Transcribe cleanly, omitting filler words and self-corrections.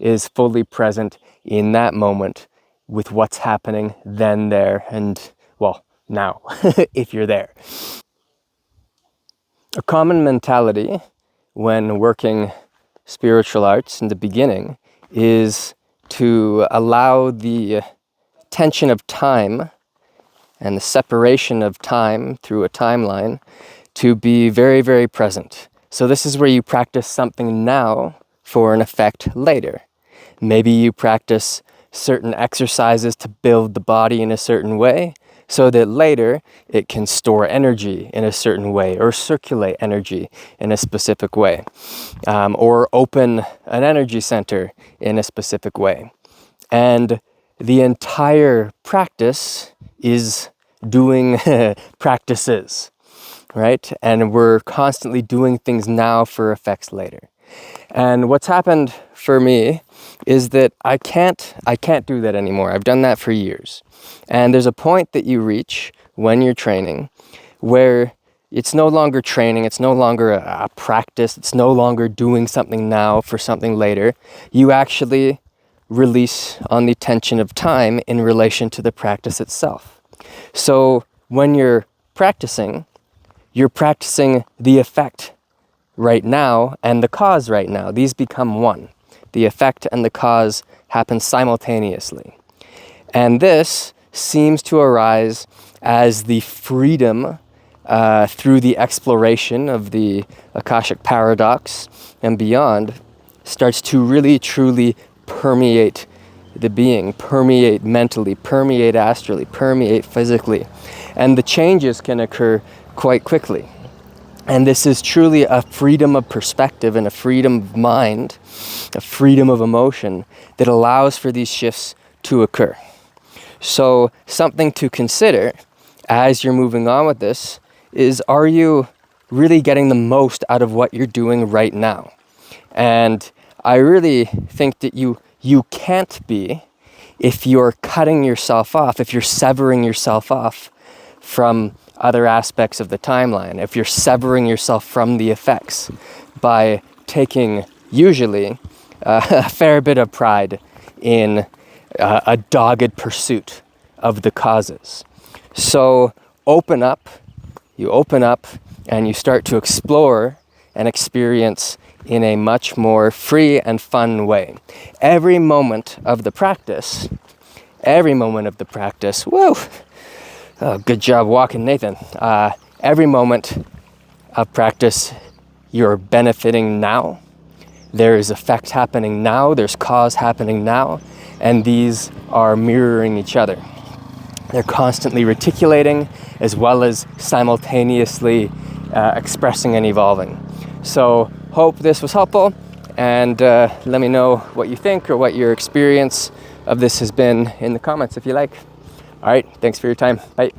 is fully present in that moment with what's happening then, there, and, well, now, if you're there. A common mentality when working spiritual arts in the beginning is to allow the tension of time and the separation of time through a timeline to be very, very present. So this is where you practice something now for an effect later. Maybe you practice certain exercises to build the body in a certain way so that later it can store energy in a certain way or circulate energy in a specific way, or open an energy center in a specific way. And the entire practice is doing practices, right? And we're constantly doing things now for effects later. And what's happened for me is that I can't do that anymore. I've done that for years. And there's a point that you reach when you're training where it's no longer training, it's no longer a practice, it's no longer doing something now for something later. You actually release on the tension of time in relation to the practice itself. So when you're practicing the effect right now and the cause right now. These become one. The effect and the cause happen simultaneously. And this seems to arise as the freedom through the exploration of the Akashic paradox and beyond starts to really truly permeate the being, permeate mentally, permeate astrally, permeate physically. And the changes can occur quite quickly. And this is truly a freedom of perspective and a freedom of mind, a freedom of emotion that allows for these shifts to occur. So something to consider as you're moving on with this is, are you really getting the most out of what you're doing right now? And I really think that you can't be if you're cutting yourself off, if you're severing yourself off from other aspects of the timeline, if you're severing yourself from the effects by taking usually a fair bit of pride in a dogged pursuit of the causes. So you open up and you start to explore and experience in a much more free and fun way. Every moment of the practice, whoa, oh, good job walking, Nathan. Every moment of practice, you're benefiting now. There is effect happening now, there's cause happening now, and these are mirroring each other. They're constantly reticulating as well as simultaneously expressing and evolving. So hope this was helpful, and let me know what you think or what your experience of this has been in the comments if you like. All right, thanks for your time. Bye.